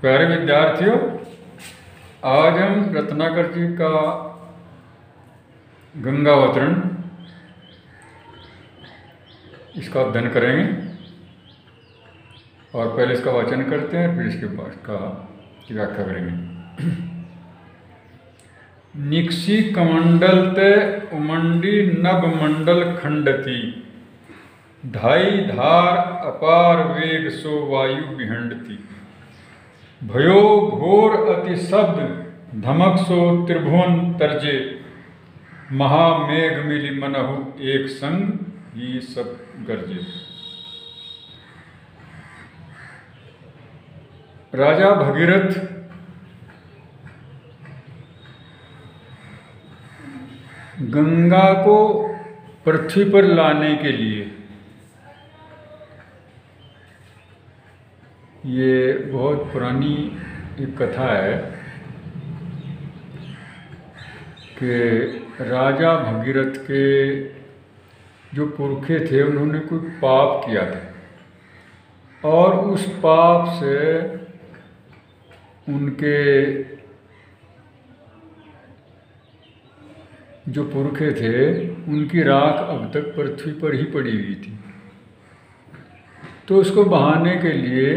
प्यारे विद्यार्थियों, आज हम रत्नाकर जी का गंगावतरण इसका अध्ययन करेंगे और पहले इसका वाचन करते हैं, फिर इसके बाद का व्याख्या करेंगे। निक्षि कमंडल ते उमंडी नभ मंडल खंडती, ढाई धार अपार वेग सो वायु विहंडती, भयो घोर अति शब्द धमक सो त्रिभुवन तरजे, महामेघ मिली मनहु एक संग ही सब गरजे। राजा भगीरथ गंगा को पृथ्वी पर लाने के लिए, ये बहुत पुरानी एक कथा है कि राजा भगीरथ के जो पुरखे थे उन्होंने कोई पाप किया था और उस पाप से उनके जो पुरखे थे उनकी राख अब तक पृथ्वी पर ही पड़ी हुई थी। तो उसको बहाने के लिए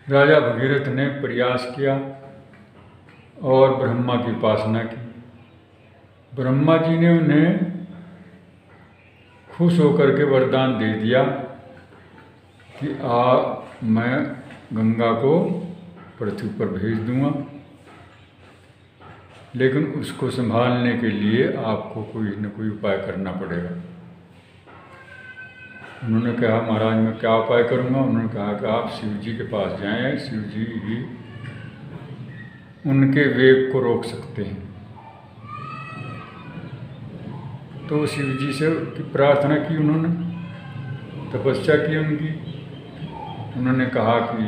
राजा भगीरथ ने प्रयास किया और ब्रह्मा की उपासना की। ब्रह्मा जी ने उन्हें खुश होकर के वरदान दे दिया कि मैं गंगा को पृथ्वी पर भेज दूंगा, लेकिन उसको संभालने के लिए आपको कोई न कोई उपाय करना पड़ेगा। उन्होंने कहा, महाराज मैं क्या उपाय करूंगा? उन्होंने कहा कि आप शिव जी के पास जाएं, शिव जी ही उनके वेग को रोक सकते हैं। तो शिव जी से की प्रार्थना की, उन्होंने तपस्या की उनकी। उन्होंने कहा कि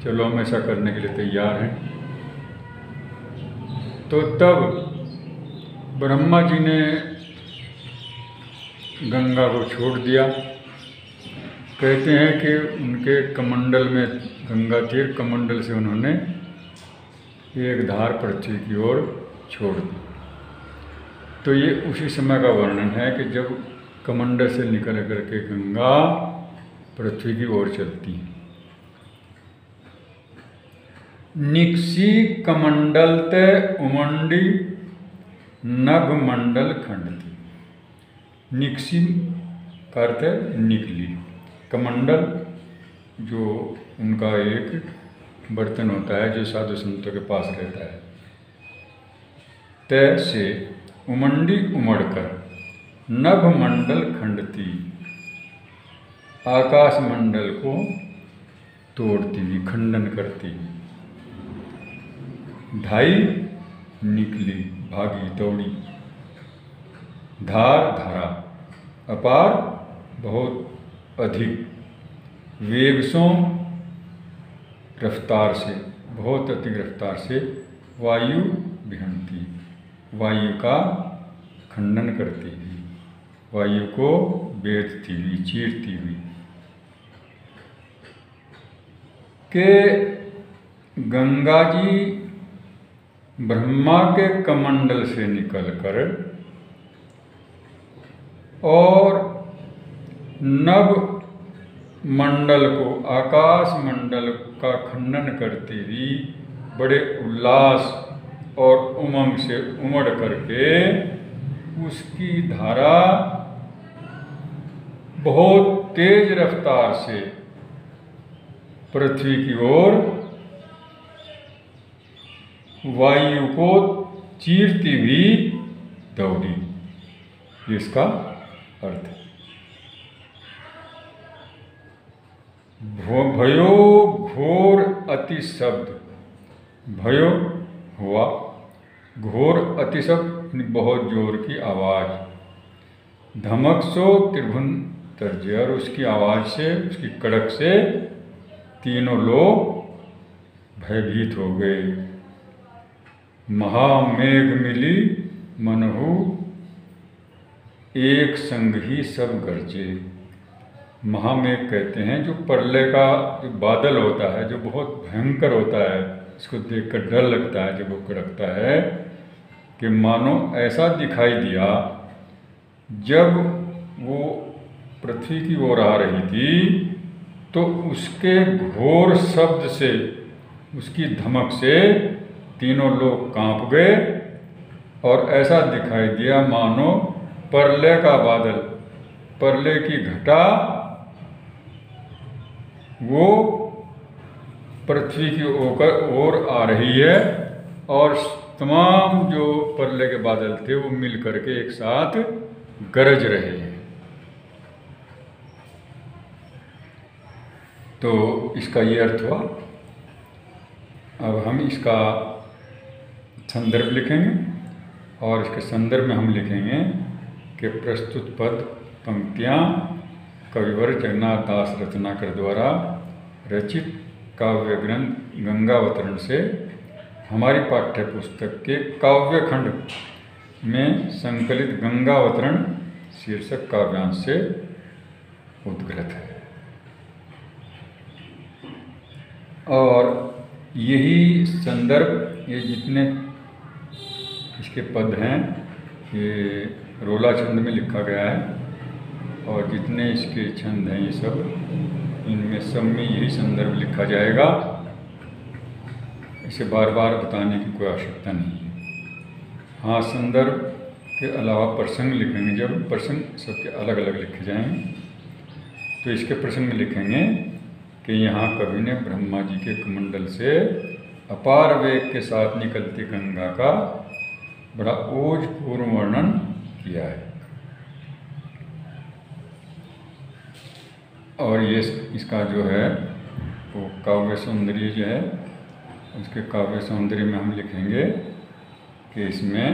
चलो हम ऐसा करने के लिए तैयार हैं। तो तब ब्रह्मा जी ने गंगा को छोड़ दिया। कहते हैं कि उनके कमंडल में गंगा तीर कमंडल से उन्होंने एक धार पृथ्वी की ओर छोड़ दी। तो ये उसी समय का वर्णन है कि जब कमंडल से निकल करके गंगा पृथ्वी की ओर चलती है। निक्षि कमंडल ते उमंडी नभ मंडल खंडती। निक्षि का अर्थ है निकली, कमंडल जो उनका एक बर्तन होता है जो साधु संतों के पास रहता है। तय से उमंडी उमड़कर, नभ मंडल खंडती, आकाश मंडल को तोड़ती हुई, खंडन करती हुई। ढाई निकली, भागी, दौड़ी। धार धारा, अपार बहुत अधिक, वेग सो रफ्तार से, बहुत अधिक रफ्तार से, वायु विहंती, वायु का खंडन करती हुई, वायु को बेधती हुई, चीरती हुई। के गंगा जी ब्रह्मा के कमंडल से निकलकर और नभ मंडल को, आकाश मंडल का खंडन करती हुई बड़े उल्लास और उमंग से उमड़ करके उसकी धारा बहुत तेज रफ्तार से पृथ्वी की ओर वायु को चीरती हुई दौड़ी। इसका अर्थ है। भयो घोर अति शब्द, भयो हुआ, घोर अति शब्द बहुत जोर की आवाज़, धमक सो त्रिभुवन तरजे, और उसकी आवाज़ से, उसकी कड़क से तीनों लोग भयभीत हो गए। महामेघ मिली मनहु एक संग ही सब गरजे, महामेघ कहते हैं, जो प्रलय का जो बादल होता है, जो बहुत भयंकर होता है, इसको देखकर डर लगता है जब वो कड़कता है, कि मानो ऐसा दिखाई दिया जब वो पृथ्वी की ओर आ रही थी, तो उसके घोर शब्द से, उसकी धमक से तीनों लोग कांप गए, और ऐसा दिखाई दिया मानो प्रलय का बादल, प्रलय की घटा वो पृथ्वी की ओर आ रही है, और तमाम जो प्रलय के बादल थे वो मिल करके एक साथ गरज रहे हैं। तो इसका ये अर्थ हुआ। अब हम इसका संदर्भ लिखेंगे, और इसके संदर्भ में हम लिखेंगे कि प्रस्तुत पद पंक्तियाँ कविवर जगन्नाथ दास रत्नाकर द्वारा रचित काव्य ग्रंथ गंगावतरण से हमारी पाठ्य पुस्तक के काव्यखंड में संकलित गंगावतरण शीर्षक काव्यांश से उद्गृत है। और यही संदर्भ, ये जितने इसके पद हैं, ये रोला छंद में लिखा गया है, और जितने इसके छंद हैं ये सब, इनमें सब में यही संदर्भ लिखा जाएगा। इसे बार बार बताने की कोई आवश्यकता नहीं है। हाँ, संदर्भ के अलावा प्रसंग लिखेंगे, जब प्रसंग सबके अलग अलग लिखे जाएंगे। तो इसके प्रसंग में लिखेंगे कि यहाँ कवि ने ब्रह्मा जी के कमंडल से अपार वेग के साथ निकलती गंगा का बड़ा ओजपूर्ण वर्णन किया है। और ये इसका जो है वो काव्य सौंदर्य जो है, उसके काव्य सौंदर्य में हम लिखेंगे कि इसमें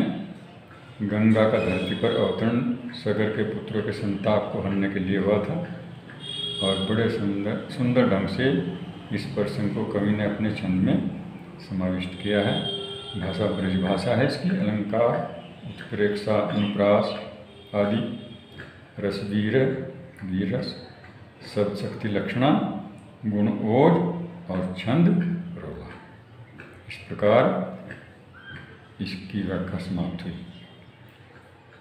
गंगा का धरती पर अवतरण सगर के पुत्रों के संताप को हरने के लिए हुआ था, और बड़े सुंदर ढंग से इस प्रसंग को कवि ने अपने छंद में समाविष्ट किया है। भाषा ब्रज भाषा है इसकी, अलंकार, उत्प्रेक्षा, अनुप्रास आदि, रसवीर, वीरस, शब्द शक्ति लक्षणा, गुण ओज और छंद रोला। इस प्रकार इसकी व्याख्या समाप्त हुई।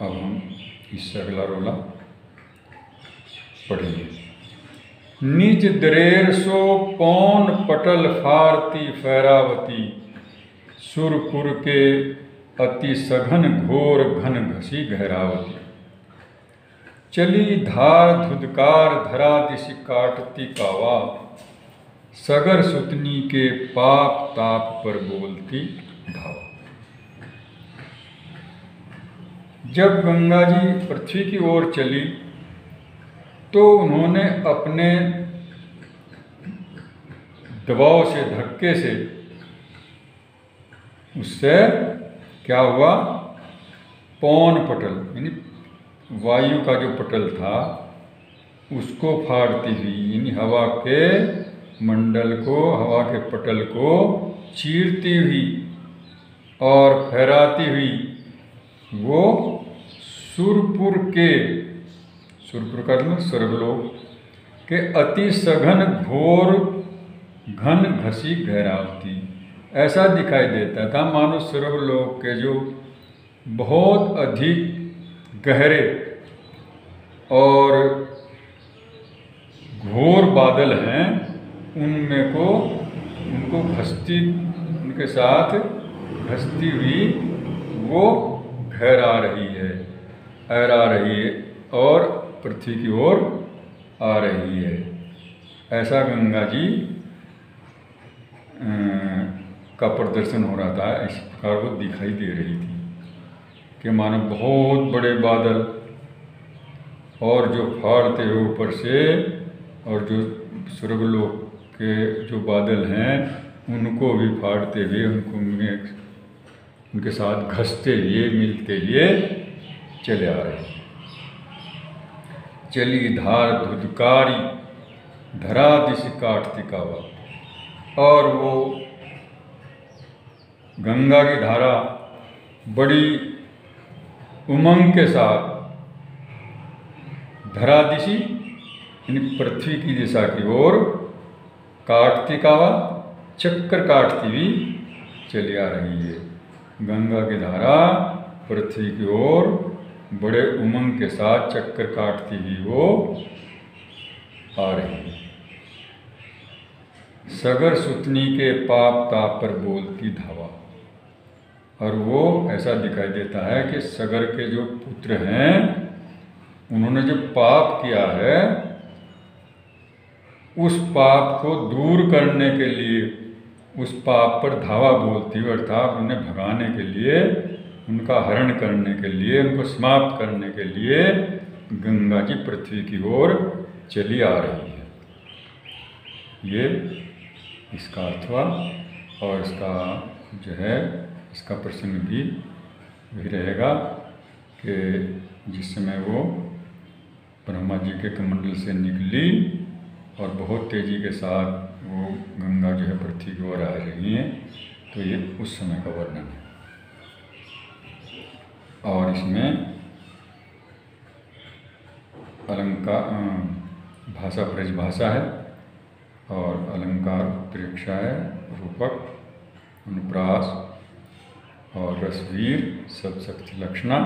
अब हम इससे अगला रोला पढ़ेंगे। निज दरेर सो पौन पटल फारती फैरावती, सुरपुर के अति सघन घोर घन घसी गहरावती, चली धार धुधकार धरा दिश काटती कावा, सगर सुतनी के पाप ताप पर बोलती धावा। जब गंगा जी पृथ्वी की ओर चली तो उन्होंने अपने दबाव से, धक्के से, उससे क्या हुआ, पौन पटल यानी वायु का जो पटल था उसको फाड़ती हुई, यानी हवा के मंडल को, हवा के पटल को चीरती हुई और फहराती हुई वो सुरपुर के, सुरपुर का मतलब स्वर्गलोक के अति सघन घोर घन घसी गहरावती, ऐसा दिखाई देता था मानो स्वर्गलोक के जो बहुत अधिक गहरे और घोर बादल हैं उनको घसती, उनके साथ घसती हुई वो गहरा रही है, ऐरा रही है और पृथ्वी की ओर आ रही है। ऐसा गंगा जी का प्रदर्शन हो रहा था। इस प्रकार वो दिखाई दे रही थी कि मानो बहुत बड़े बादल और जो फाड़ते हुए ऊपर से, और जो स्वर्गलोक के जो बादल हैं उनको भी फाड़ते हुए, उनके साथ घसते हुए, मिलते हुए चले आ रहे हैं। चली धार धुधकारी धरा दिश काटती कावा, और वो गंगा की धारा बड़ी उमंग के साथ धरा दिशी यानी पृथ्वी की दिशा की ओर काटती कावा चक्कर काटती हुई चली आ रही है। गंगा की धारा पृथ्वी की ओर बड़े उमंग के साथ चक्कर काटती हुई वो आ रही है। सगर सुतनी के पाप ताप पर बोलती धावा, और वो ऐसा दिखाई देता है कि सगर के जो पुत्र हैं उन्होंने जो पाप किया है उस पाप को दूर करने के लिए, उस पाप पर धावा बोलती हुई, अर्थात उन्हें भगाने के लिए, उनका हरण करने के लिए, उनको समाप्त करने के लिए गंगा जी पृथ्वी की ओर चली आ रही है। ये इसका अर्थ हुआ। और इसका जो है इसका प्रसंग भी वही रहेगा कि जिस समय वो ब्रह्मा जी के कमंडल से निकली और बहुत तेज़ी के साथ वो गंगा जो है पृथ्वी की ओर आ रही हैं, तो ये उस समय का वर्णन है। और इसमें अलंकार भाषा परिभाषा है और अलंकार उत्प्रेक्षा है, रूपक, अनुप्रास और रसवीर सब शक्ति लक्षणा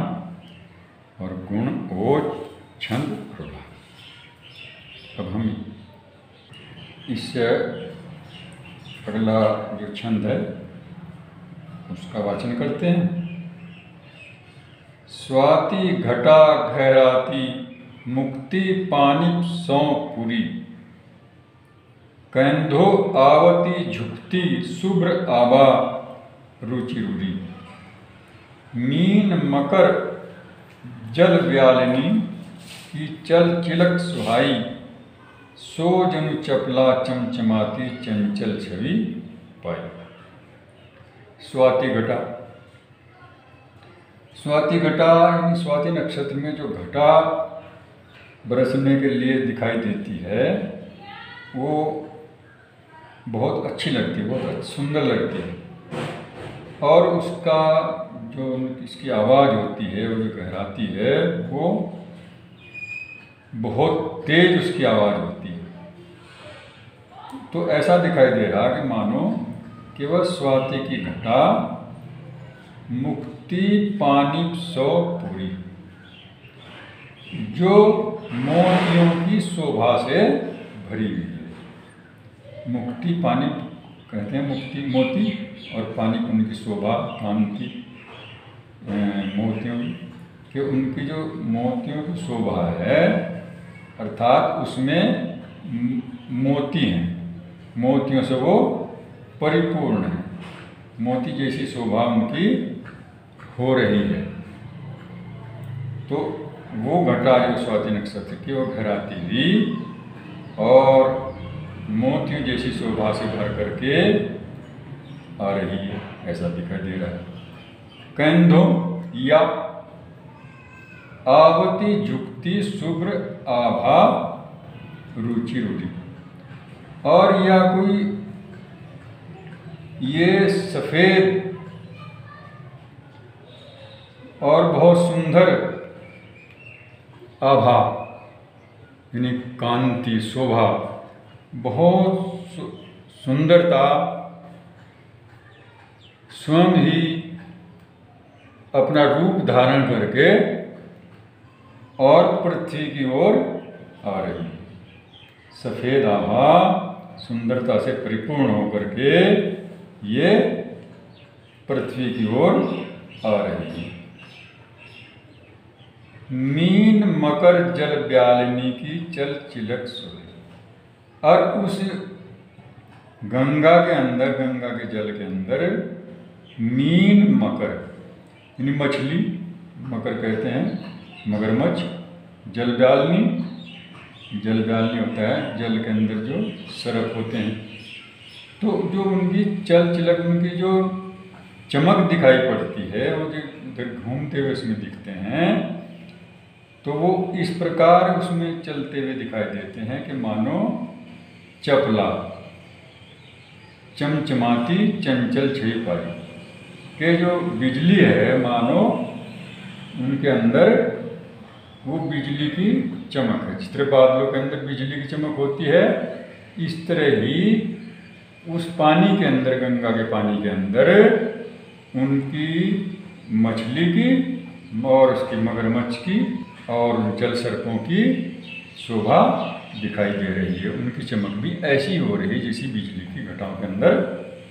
और गुण ओज छंद प्रभा। अब हम इससे अगला जो छंद है उसका वाचन करते हैं। स्वाति घटा घैराती मुक्ति पानी सौ पुरी, कैंधो आवती झुकती शुभ्र आबा रुचि रुरी, मीन मकर जल व्यालिनी की चल चिलक सुहाई, सो जनु चपला चमचमाती चंचल छवि पाई। स्वाति घटा, स्वाति घटा यानी स्वाति नक्षत्र में जो घटा बरसने के लिए दिखाई देती है वो बहुत अच्छी लगती है, बहुत सुंदर लगती है। और उसका जो इसकी आवाज़ होती है, वो जो गहराती है, वो बहुत तेज उसकी आवाज़ होती है। तो ऐसा दिखाई दे रहा कि मानो कि वह स्वाति की घटा मुक्ति पानी सौ पूरी, जो मोतियों की शोभा से भरी हुई है। मुक्ति पानी कहते हैं, मुक्ति मोती और पानी उनकी शोभा, कांति मोतियों कि उनकी जो मोतियों की शोभा है, अर्थात उसमें मोती हैं, मोतियों से वो परिपूर्ण है, मोती जैसी शोभा उनकी हो रही है। तो वो घटा जो स्वाति नक्षत्र की वो घराती हुई और मोतियों जैसी शोभा से भर करके आ रही है, ऐसा दिखाई दे रहा है। कंधों या आवती झुकती शुभ्र आभा रुचि रुचि, और या कोई ये सफ़ेद और बहुत सुंदर आभा यानी कांति शोभा, बहुत सुंदरता स्वयं ही अपना रूप धारण करके और पृथ्वी की ओर आ रही है। सफ़ेद आभा सुंदरता से परिपूर्ण होकर के ये पृथ्वी की ओर आ रही है। मीन मकर जल व्यालिनी की चल चिलक सोई, और उस गंगा के अंदर, गंगा के जल के अंदर मीन मकर यानी मछली, मकर कहते हैं मगरमच्छ, जल व्यालिनी होता है जल के अंदर जो सरफ होते हैं, तो जो उनकी चल चिलक, उनकी जो चमक दिखाई पड़ती है, वो जो इधर घूमते हुए उसमें दिखते हैं, तो वो इस प्रकार उसमें चलते हुए दिखाई देते हैं कि मानो चपला चमचमाती चंचल छवि पाई, के जो बिजली है मानो उनके अंदर वो बिजली की चमक है। जिस तरह बादलों के अंदर बिजली की चमक होती है, इस तरह ही उस पानी के अंदर, गंगा के पानी के अंदर उनकी मछली की और उसकी मगरमच्छ की और जल सर्पों की शोभा दिखाई दे रही है। उनकी चमक भी ऐसी हो रही है जैसी बिजली की घटाओं के अंदर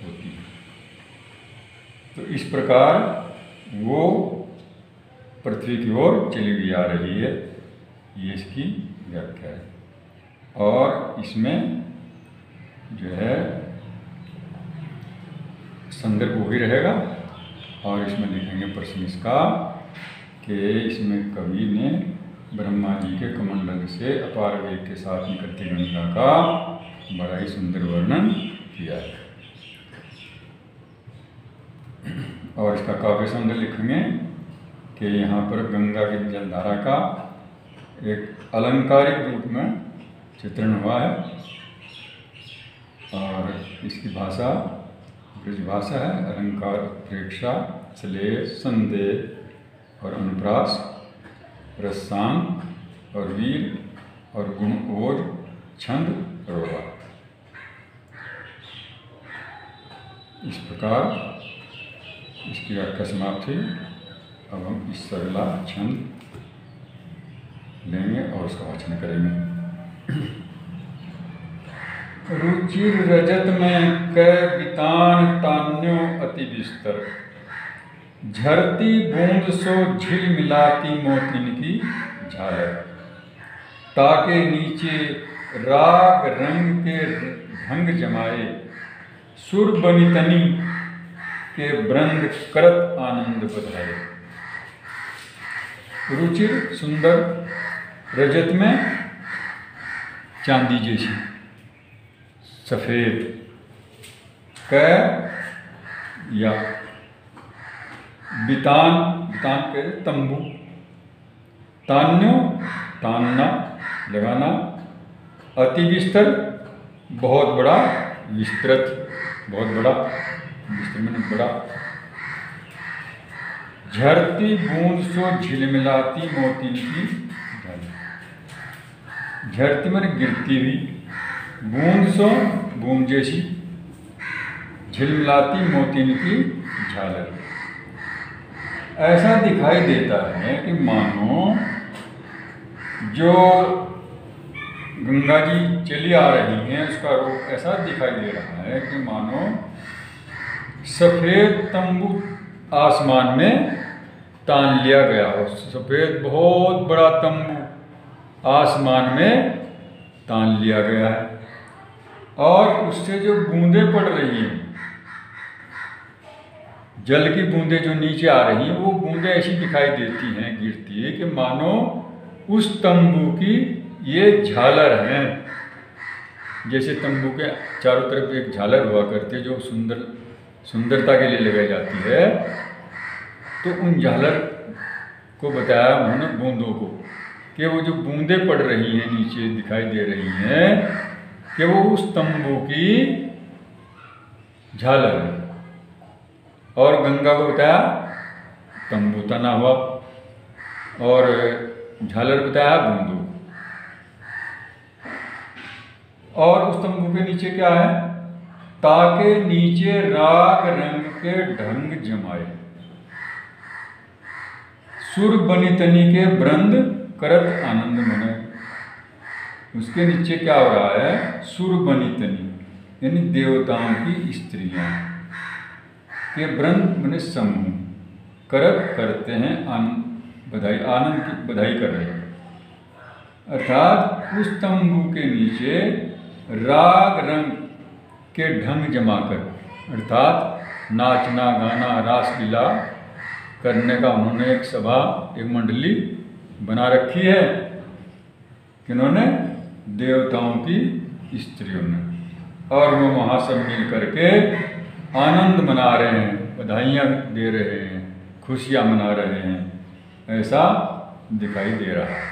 होती है। तो इस प्रकार वो पृथ्वी की ओर चली हुई आ रही है, ये इसकी व्याख्या है। और इसमें जो है संदर्भ वही रहेगा, और इसमें लिखेंगे प्रश्न इसका कि इसमें कवि ने ब्रह्मा जी के कमंडल से अपार वेग के साथ निकलती गंगा का बड़ा ही सुंदर वर्णन किया है। और इसका काव्य सौंदर्य लिखेंगे कि यहाँ पर गंगा की जलधारा का एक अलंकारिक रूप में चित्रण हुआ है, और इसकी भाषा ब्रज भाषा है। अलंकार, प्रेक्षा, श्लेष, संदेह और अनुप्रास, रसांग और वीर और गुण, ओज, छंद, रोड़ा। इस प्रकार इसकी व्याख्या समाप्त हुई। अब हम इस अगला छंद लेंगे और उसका वाचन करेंगे। रुचिर रजत में कै बितान तान्यो अति विस्तर, झरती बूंद सो झिल मिलाती मोतिन की झालर, ताके नीचे राग रंग के ढंग जमाए, सुर बनितनी के वृंद करत आनंद बधाए। रुचिर सुंदर, रजत में चांदी जैसी सफेद, कै या बितान, बितान के तंबू, तान्यो तानना लगाना, अति विस्तर बहुत बड़ा, विस्तृत बहुत बड़ा, विस्तर में बड़ा, झरती बूंद सो झिलमिलाती मोती की झालर, झरती में गिरती हुई, बूंद सो बूंद जैसी, झिलमिलाती मोती की झालर। ऐसा दिखाई देता है कि मानो जो गंगा जी चली आ रही हैं उसका रूप ऐसा दिखाई दे रहा है कि मानो सफ़ेद तंबू आसमान में तान लिया गया हो। सफ़ेद बहुत बड़ा तंबू आसमान में तान लिया गया है, और उससे जो बूंदें पड़ रही हैं, जल की बूंदें जो नीचे आ रही हैं, वो बूंदें ऐसी दिखाई देती हैं, गिरती है, कि मानो उस तंबू की ये झालर हैं। जैसे तंबू के चारों तरफ एक झालर हुआ करती है जो सुंदरता के लिए लगाई जाती है, तो उन झालर को बताया उन्होंने बूंदों को, कि वो जो बूंदें पड़ रही हैं नीचे दिखाई दे रही हैं, कि वो उस तंबू की झालर है। और गंगा को बताया तंबू तना हुआ, और झालर बताया बूंदू। और उस तंबू के नीचे क्या है? ताके नीचे राग रंग के ढंग जमाए, सुर बनी तनी के वृंद करत आनंद मनाए। उसके नीचे क्या हो रहा है? सुर बनी तनी यानी देवताओं की स्त्रियां के वृंद मने समूह, करत करते हैं, बधाई, आनंद की बधाई कर रहे हैं। अर्थात उस तंबू के नीचे राग रंग के ढंग जमाकर, अर्थात नाचना गाना रासलीला करने का उन्होंने एक सभा, एक मंडली बना रखी है। किन्होंने? देवताओं की स्त्रियों ने। और वो वहाँ सब मिल करके आनंद मना रहे हैं, बधाइयाँ दे रहे हैं, खुशियाँ मना रहे हैं, ऐसा दिखाई दे रहा है।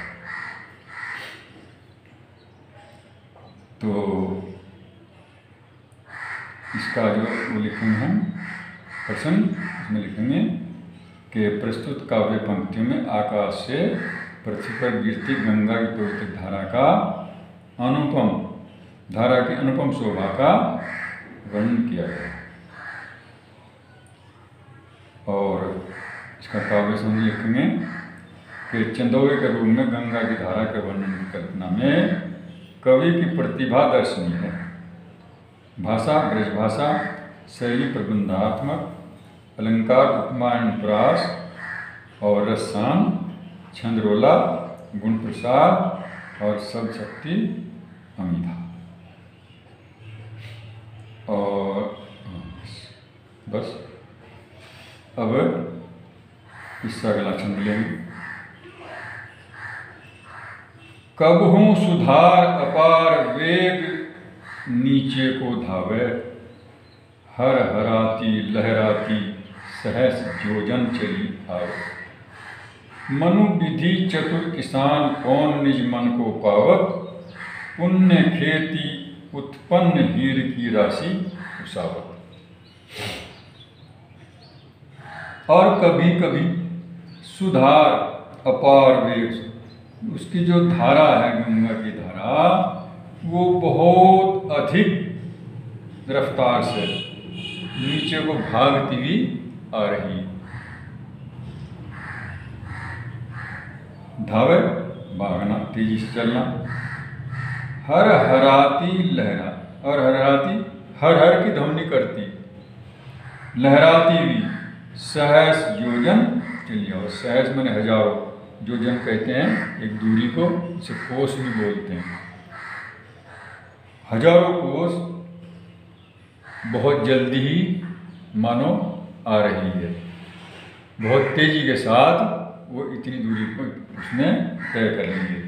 तो इसका जो वो लिखेंगे हम प्रश्न, इसमें लिखेंगे कि प्रस्तुत काव्य पंक्तियों में आकाश से पृथ्वी पर गिरती गंगा की पवित्र धारा की अनुपम शोभा का वर्णन किया गया। और इसका काव्य सौंदर्य लिखेंगे कि चंदोवे के रूप में गंगा की धारा के वर्णन की कल्पना में कवि की प्रतिभा दर्शनीय है। भाषा ब्रजभाषा, शैली प्रबंधात्मक, अलंकार उपमान प्रास और रसान, छंदरोला, गुण प्रसाद और शब्द शक्ति अमिता। और बस अब इसका अगला छंद लेंगे। कबहू सुधार अपार वेग नीचे को धावे, हर हराती लहराती सहस जोजन चली आवे। मनु विधि चतुर किसान कौन निज मन को पावत, पुण्य खेती उत्पन्न हीर की राशि उसावत। और कभी कभी सुधार अपार वेग, उसकी जो धारा है गंगा की धारा, वो बहुत अधिक रफ्तार से नीचे को भागती हुई आ रही। धावे भागना, तेजी से चलना। हर हराती लहरा, और हराती हर हर की ध्वनि करती, लहराती हुई सहस योजन चलिए। और सहस मैंने हजारों, योजन कहते हैं एक दूरी को, इसे कोस भी बोलते हैं। हजारों कोस बहुत जल्दी ही मानो आ रही है, बहुत तेजी के साथ वो इतनी दूरी को उसने तय कर ली है।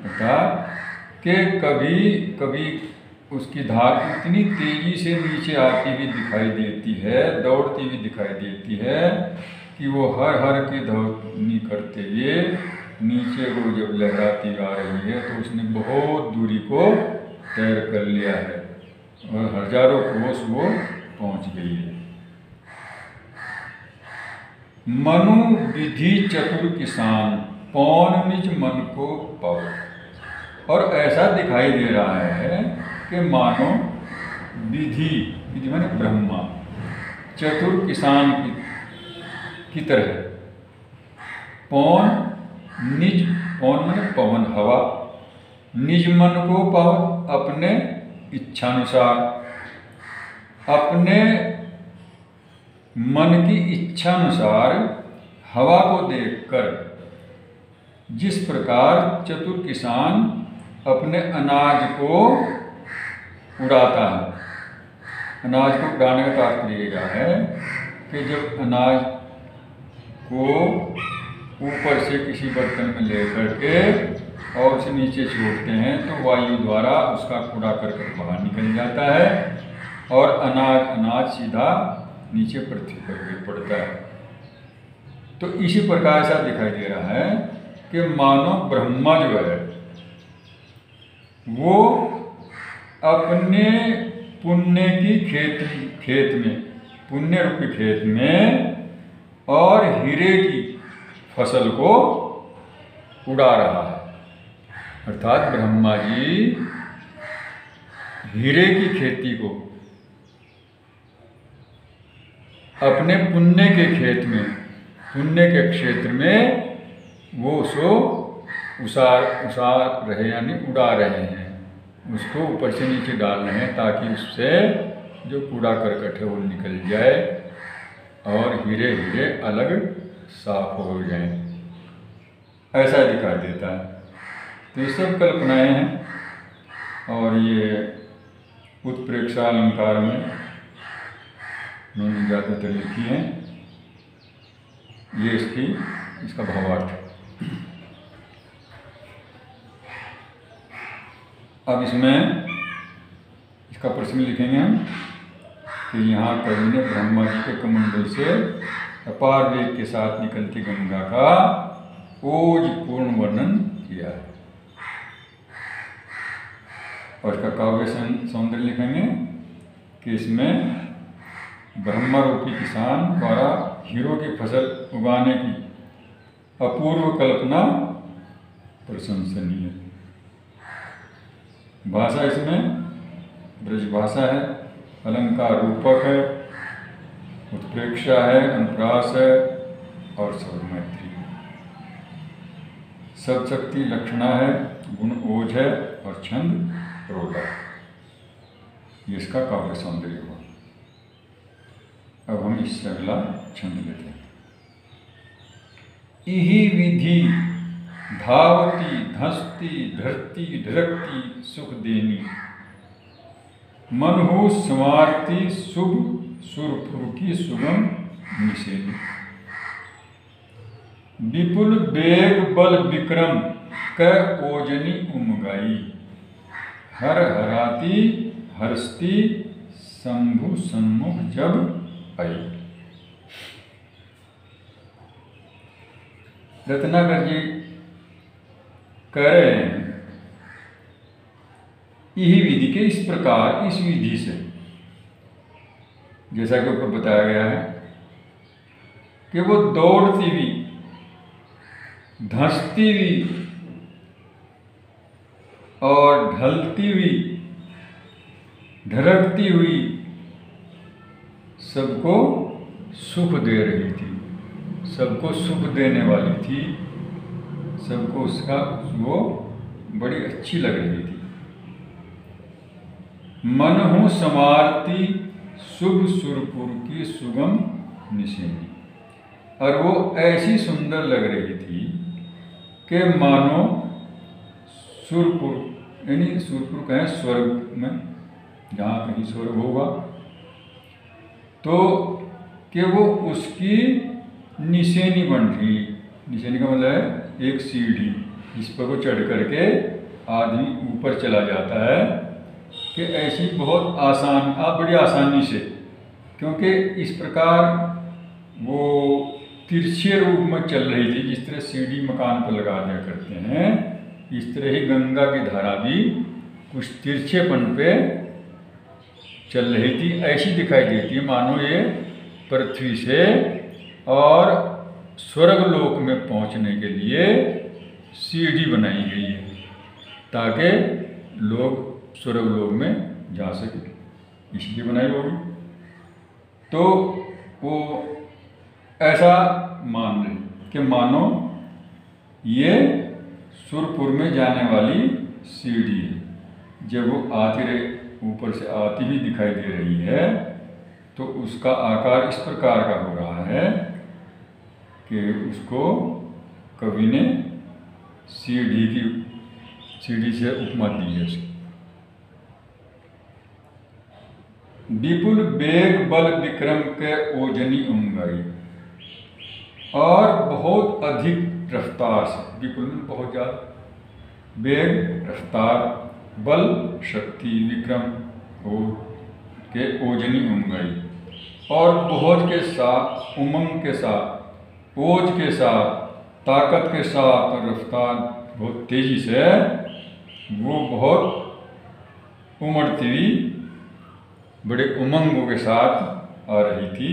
अर्थात कि कभी कभी उसकी धार इतनी तेजी से नीचे आती हुई दिखाई देती है, दौड़ती हुई दिखाई देती है कि वो हर हर की ध्वनि करते हुए नीचे को जब लहराती आ रही है तो उसने बहुत दूरी को तय कर लिया है और हजारों कोस वो पहुंच गई है। मनु विधि चतुर किसान कौन निज मन को पाओ। और ऐसा दिखाई दे रहा है कि मानो विधि माने ब्रह्मा चतुर किसान की तरह पौन निज, पौन माने पवन हवा, निज मन को पाओ, अपने इच्छानुसार, अपने मन की इच्छानुसार हवा को देखकर जिस प्रकार चतुर किसान अपने अनाज को उड़ाता है। अनाज को उड़ाने का तात्पर्य यह है कि जब अनाज को ऊपर से किसी बर्तन में लेकर के और उसे नीचे छोड़ते हैं तो वायु द्वारा उसका कूड़ा करकट बाहर निकल जाता है और अनाज सीधा नीचे पृथ्वी पर गिर पड़ता है। तो इसी प्रकार ऐसा दिखाई दे रहा है कि मानो ब्रह्मा जो है वो अपने पुण्य की खेत में, पुण्य रूपी खेत में और हीरे की फसल को उड़ा रहा है। अर्थात ब्रह्मा जी हीरे की खेती को अपने पुण्य के खेत में, पुण्य के क्षेत्र में वो उसको उसार रहे यानी उड़ा रहे हैं, उसको ऊपर से नीचे डाल रहे हैं ताकि उससे जो कूड़ा करकट है वो निकल जाए और हीरे अलग साफ हो जाएं। ऐसा दिखाई देता है। तो ये सब कल्पनाएं हैं और ये उत्प्रेक्षा अलंकार में उन्होंने ज़्यादातर लिखी हैं। ये इसका भावार्थ है। अब इसमें इसका प्रश्न लिखेंगे हम कि यहाँ कवि ने ब्रह्मा जी के कमंडल से अपार वेग के साथ निकलती गंगा का ओज पूर्ण वर्णन किया है। और इसका काव्य सौंदर्य लिखेंगे कि इसमें ब्रह्मा रूपी किसान द्वारा हीरो की फसल उगाने की अपूर्व कल्पना प्रशंसनीय। भाषा इसमें ब्रज भाषा है, अलंकार रूपक है, उत्प्रेक्षा है, अनुप्रास है और सर्वमैत्री। सब शक्ति लक्षणा है, गुण ओज है और छंद रोला। ये इसका काव्य सौंदर्य हुआ। अब हम इससे अगला छंद लेते हैं। इहि विधि धावती धंसती धरती ढरकती सुख देनी, मनहु संवारती शुभ सुरपुर की सुगम निशेनी। विपुल बेग बल विक्रम क ओजनी उमगाई, हर हराती हरस्ती शंभु सन्मुख जब आई। रत्नाकर जी कह रहे हैं यही विधि के इस प्रकार, इस विधि से, जैसा कि ऊपर बताया गया है कि वो दौड़ती हुई, धंसती हुई और ढलती हुई, ढरकती हुई सबको सुख दे रही थी, सबको सुख देने वाली थी, सबको उसका वो बड़ी अच्छी लग रही थी। मनहु समारती शुभ सुरपुर की सुगम निशेनी, और वो ऐसी सुंदर लग रही थी कि मानो सुरपुर, यानी सुरपुर कहें स्वर्ग में, जहाँ कहीं स्वर्ग होगा, तो कि वो उसकी निशेनी बन रही। निशेनी का मतलब है एक सीढ़ी जिस पर वो चढ़ करके आदमी ऊपर चला जाता है, कि ऐसी बहुत आसान, बड़ी आसानी से, क्योंकि इस प्रकार वो तिरछे रूप में चल रही थी। जिस तरह सीढ़ी मकान पर लगा दिया करते हैं, इस तरह ही गंगा की धारा भी कुछ तिरछेपन पे चल रही थी। ऐसी दिखाई देती है मानो ये पृथ्वी से और स्वर्गलोक में पहुंचने के लिए सीढ़ी बनाई गई है, ताकि लोग स्वर्गलोक में जा सके, इसलिए बनाई होगी। तो वो ऐसा मान रहे कि मानो ये सुरपुर में जाने वाली सीढ़ी है। जब वो आती रही, ऊपर से आती हुई दिखाई दे रही है, तो उसका आकार इस प्रकार का हो रहा है कि उसको कवि ने सीढ़ी से उपमा दी है उसकी। विपुल बेग बल विक्रम के ओजनी उमगाई, और बहुत अधिक रफ्तार से, विपुल में बहुत ज़्यादा, बेग रफ्तार, बल शक्ति, विक्रम के ओजनी उमगाई, और बहुत के साथ, उमंग के साथ, ओज के साथ, ताकत के साथ और रफ्तार बहुत तेजी से वो बहुत उमड़ती हुई बड़े उमंगों के साथ आ रही थी।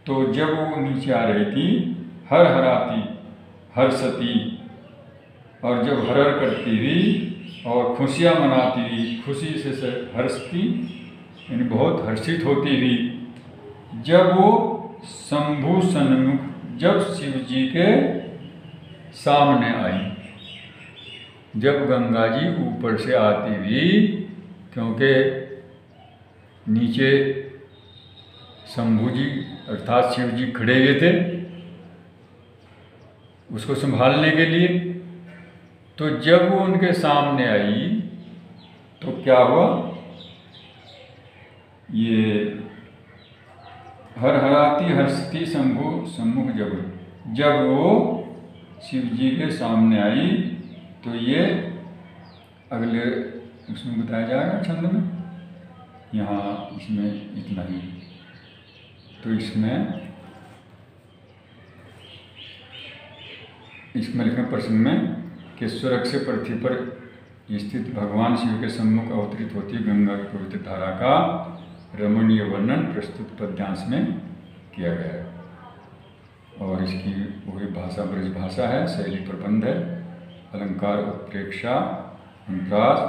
तो जब वो नीचे आ रही थी, हर हराती हर्षती, और जब हरर करती हुई और खुशियाँ मनाती हुई, खुशी से हर्षती यानी बहुत हर्षित होती हुई, जब वो शंभु सन्मुख, जब शिव जी के सामने आई, जब गंगा जी ऊपर से आती हुई, क्योंकि नीचे शंभु जी अर्थात शिव जी खड़े हुए थे उसको संभालने के लिए, तो जब वो उनके सामने आई तो क्या हुआ, ये हर हराती हर्षती शंभु सम्मुख जब वो शिव जी के सामने आई, तो ये अगले उसमें बताया जाएगा छंद में, यहाँ इसमें इतना ही। तो इसमें लिखें प्रश्न में कि स्वर्ग से पृथ्वी पर स्थित भगवान शिव के सम्मुख अवतरित होती गंगा की पवित्र धारा का रमणीय वर्णन प्रस्तुत पद्यांश में किया गया है। और इसकी वही भाषा ब्रज भाषा है, शैली प्रबंध है, अलंकार उत्प्रेक्षा, अनुप्रास,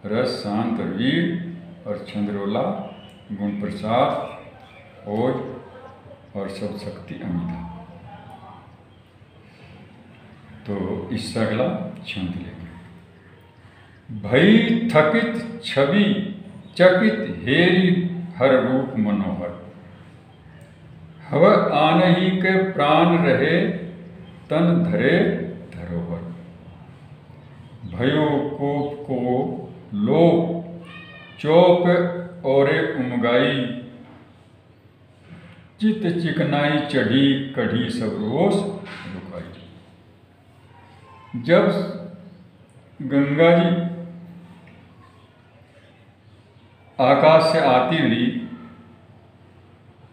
रस, शांत और वीर और चंद्रोला, गुण प्रसाद, ओज और सब शक्ति अमिता। तो इससे अगला छंद लेंगे। भई थकित छवि चकित हेरी हर रूप मनोहर, हव आनहि के प्राण रहे तन धरे धरोहर। भयो कोप को लोप चौप औरे उमगाई, चित चिकनाई चढ़ी कढ़ी सब रोष रुकाई। जब गंगा जी आकाश से आती हुई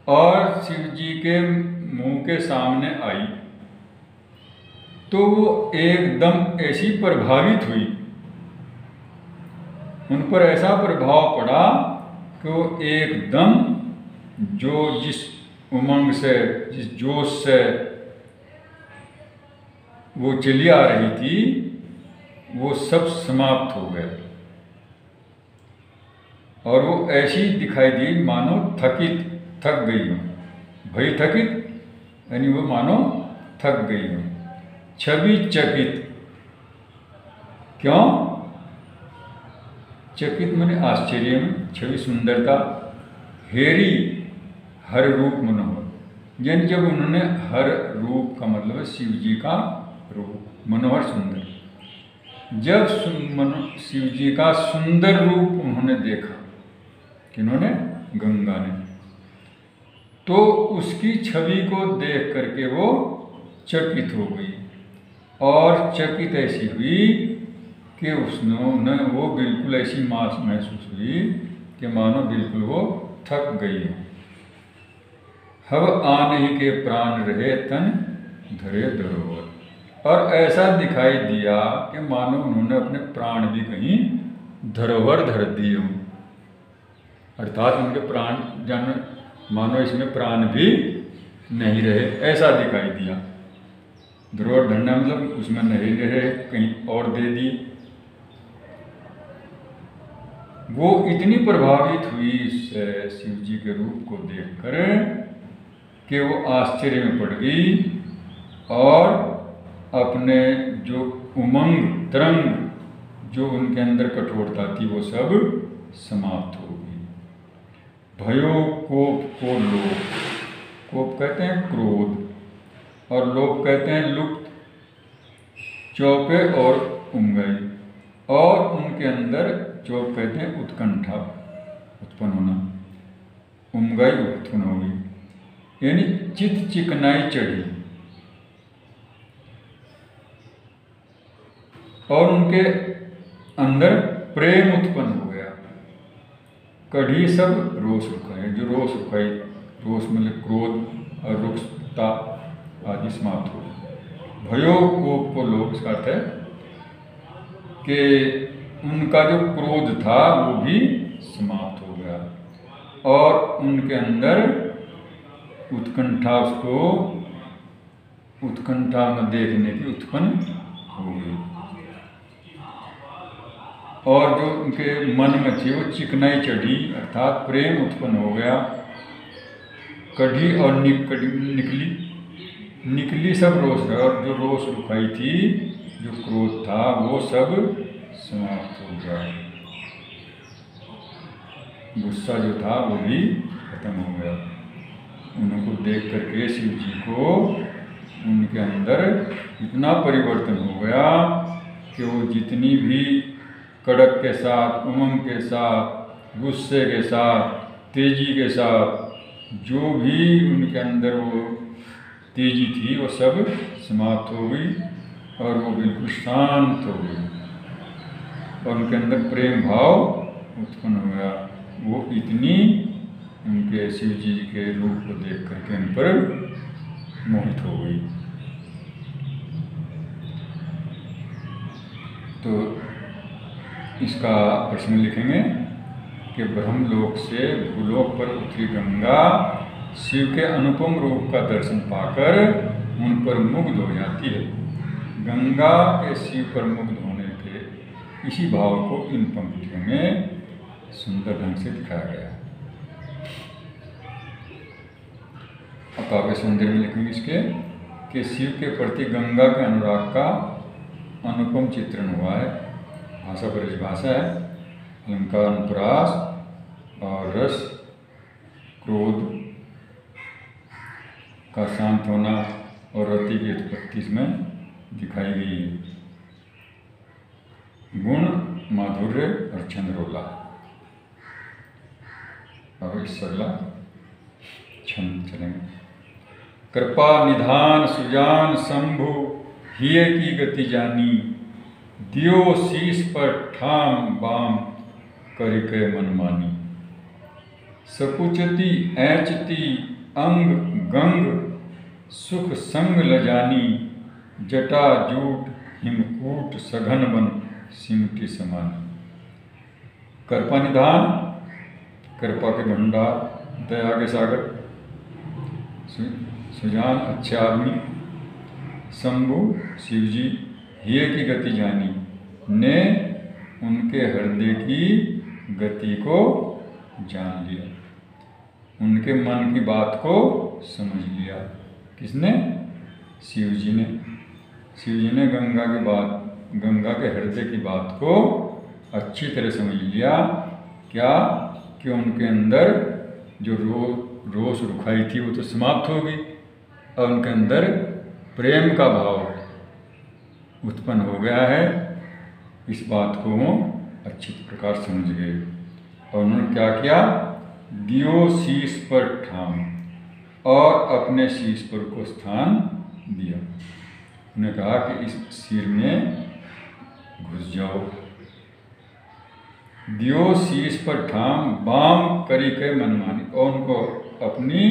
और शिव जी के मुंह के सामने आई तो वो एकदम ऐसी प्रभावित हुई, उन पर ऐसा प्रभाव पड़ा कि वो एकदम जो जिस उमंग से, जिस जोश से वो चली आ रही थी वो सब समाप्त हो गया और वो ऐसी दिखाई दी मानो थक गई हो। भई थकित यानी वो मानो थक गई हो। छवि चकित, क्यों? चकित माने आश्चर्य में, छवि सुंदरता, हेरी हर रूप मनोहर, यानी जब उन्होंने हर रूप का मतलब है शिव जी का रूप, मनोहर सुंदर, जब शिव जी का सुंदर रूप उन्होंने देखा, किन्होंने? गंगा ने, तो उसकी छवि को देख करके वो चकित हो गई और चकित ऐसी हुई कि उसने वो बिल्कुल ऐसी महसूस हुई कि मानो बिल्कुल वो थक गई हो। हव आने के प्राण रहे तन धरे धरोहर, और ऐसा दिखाई दिया कि मानो उन्होंने अपने प्राण भी कहीं धरोहर धर दिए हों, अर्थात उनके प्राण जान मानो इसमें प्राण भी नहीं रहे, ऐसा दिखाई दिया। धरोहर धरना मतलब उसमें नहीं रहे, कहीं और दे दी। वो इतनी प्रभावित हुई इससे शिव जी के रूप को देखकर कि वो आश्चर्य में पड़ गई और अपने जो उमंग तरंग जो उनके अंदर कठोरता थी वो सब समाप्त हो गई। भयो कोप को लोप, कोप कहते हैं क्रोध और लोप कहते हैं लुप्त, चौपे और उमगाई, और उनके अंदर चौप कहते हैं उत्कंठा, उत्पन्न होना, उमगाई उत्पन्न हो गई, यानी चित चिकनाई चढ़ी और उनके अंदर प्रेम उत्पन्न हो गया। कढ़ी सब रोष रुकाए, जो रोष रुकाई, रोष मतलब क्रोध और रुक्षता आदि समाप्त हो गई। भयो कोप को लोप, इसका अर्थ है कि उनका जो क्रोध था वो भी समाप्त हो गया और उनके अंदर उत्कंठा, उसको उत्कंठा न देखने की उत्पन्न हो गई और जो उनके मन में थी वो चिकनाई चढ़ी अर्थात प्रेम उत्पन्न हो गया। कढ़ी और निकली सब रोष है, और जो रोष रुखाई थी, जो क्रोध था वो सब समाप्त हो गया, गुस्सा जो था वो भी खत्म हो गया। उनको देख करके शिव जी को उनके अंदर इतना परिवर्तन हो गया कि वो जितनी भी कड़क के साथ, उमंग के साथ, गुस्से के साथ, तेजी के साथ जो भी उनके अंदर वो तेजी थी वो सब समाप्त हो गई और वो बिल्कुल शांत हो गई और उनके अंदर प्रेम भाव उत्पन्न हो गया। वो इतनी उनके शिव जी के रूप को देख करके उन पर मोहित हो गई। तो इसका प्रश्न लिखेंगे कि ब्रह्मलोक से भूलोक पर उतरी गंगा शिव के अनुपम रूप का दर्शन पाकर उन पर मुग्ध हो जाती है। गंगा के शिव पर मुग्ध होने के इसी भाव को इन पंक्तियों में सुंदर ढंग से दिखाया गया है। अब काव्य सौंदर्य में लिखेंगे इसके कि शिव के प्रति गंगा के अनुराग का अनुपम चित्रण हुआ है। भाषा ब्रजभाषा है, अलंकार अनुप्रास और रस क्रोध का शांत होना और रति की उत्पत्ति इसमें दिखाई गई है। गुण माधुर्य और चंद्रोला। अब इस अगला छंद चलेंगे। कृपा निधान सुजान शंभु हिय की गति जानी, दियो शीश पर ठाम बाम करिके मनमानी। सकुचती ऐचती अंग गंग सुख संग लजानी, जटा जूट हिमकूट सघन बन सिमटी समानी। कृपा निधान, कृपा के भंडार, दया के सागर, सुजान अच्छे आदमी, शंभु शिवजी, हिय की गति जानी, ने उनके हृदय की गति को जान लिया, उनके मन की बात को समझ लिया। किसने? शिवजी ने। शिवजी ने गंगा की बात, गंगा के हृदय की बात को अच्छी तरह समझ लिया। क्या? कि उनके अंदर जो रोष रुखाई थी वो तो समाप्त हो गई और उनके अंदर प्रेम का भाव उत्पन्न हो गया है। इस बात को वो अच्छी प्रकार समझ गए और उन्होंने क्या किया? दियो शीश पर ठाम, और अपने शीश पर को स्थान दिया। उन्होंने कहा कि इस सिर में घुस जाओ। दियो शीश पर ठाम बाम करी के मनमानी, और उनको अपनी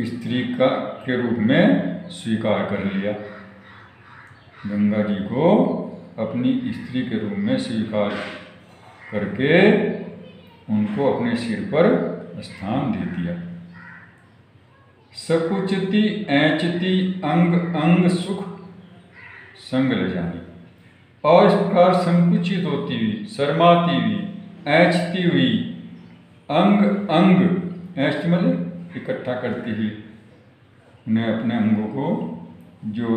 स्त्री का के रूप में स्वीकार कर लिया। गंगा जी को अपनी स्त्री के रूप में स्वीकार करके उनको अपने सिर पर स्थान दे दिया। सकुचती ऐचती अंग अंग सुख संग ले जानी, और इस प्रकार संकुचित होती हुई, शर्माती हुई, ऐचती हुई, अंग अंग, ऐचती मतलब इकट्ठा करती हुई, उन्हें अपने अंगों को जो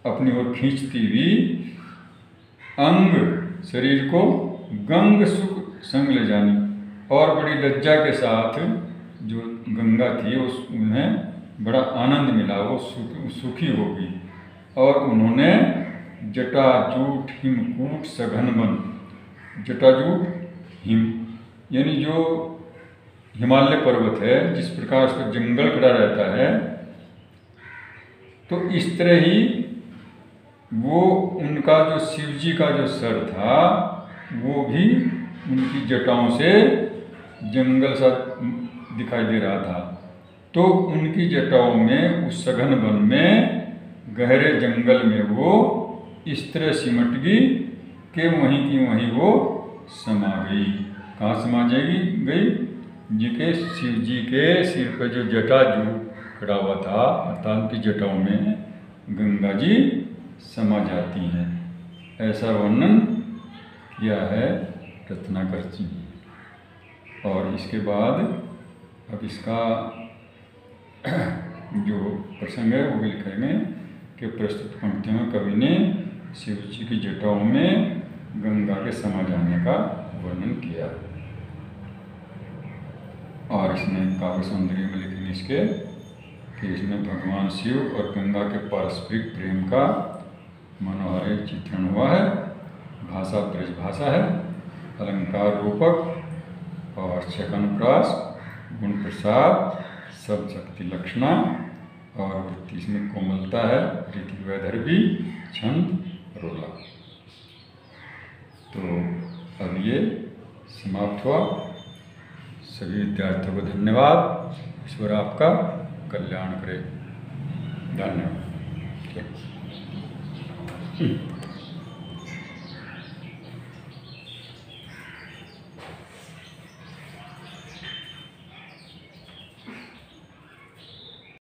अपनी ओर खींचती हुई, अंग शरीर को गंग सुख संग ले जानी, और बड़ी लज्जा के साथ जो गंगा थी उन्हें बड़ा आनंद मिला, वो सुखी हो गई। और उन्होंने जटाजूट हिमकूट सघन बन, जटाजूट हिम यानी जो हिमालय पर्वत है, जिस प्रकार उसका जंगल खड़ा रहता है, तो इस तरह ही वो उनका जो शिवजी का जो सर था वो भी उनकी जटाओं से जंगल सा दिखाई दे रहा था। तो उनकी जटाओं में, उस सघन वन में, गहरे जंगल में वो इस तरह सिमट गई कि वहीं की वहीं वो समा गई। कहाँ समा गई? जी के शिव जी के सिर पर जो जटा जो खड़ा हुआ था, अर्थात उनकी जटाओं में गंगा जी समा जाती हैं। ऐसा वर्णन किया है रत्नाकर जी। और इसके बाद अब इसका जो प्रसंग है वो भी लिखेंगे कि प्रस्तुत पंक्तियों में कवि ने शिव जी की जटाओं में गंगा के समा जाने का वर्णन किया। और इसमें काव्य सौंदर्य में लिखेंगे इसके कि इसमें भगवान शिव और गंगा के पारस्परिक प्रेम का मनोहारी चित्रण हुआ है। भाषा ब्रजभाषा है, अलंकार रूपक और छकनुप्रास, गुण प्रसाद, सब शक्ति लक्षणा, और वृत्ति इसमें कोमलता है, रीति वैदर्भी, छंद रोला। तो अब ये समाप्त हुआ। सभी विद्यार्थियों को धन्यवाद। ईश्वर आपका कल्याण करे। धन्यवाद।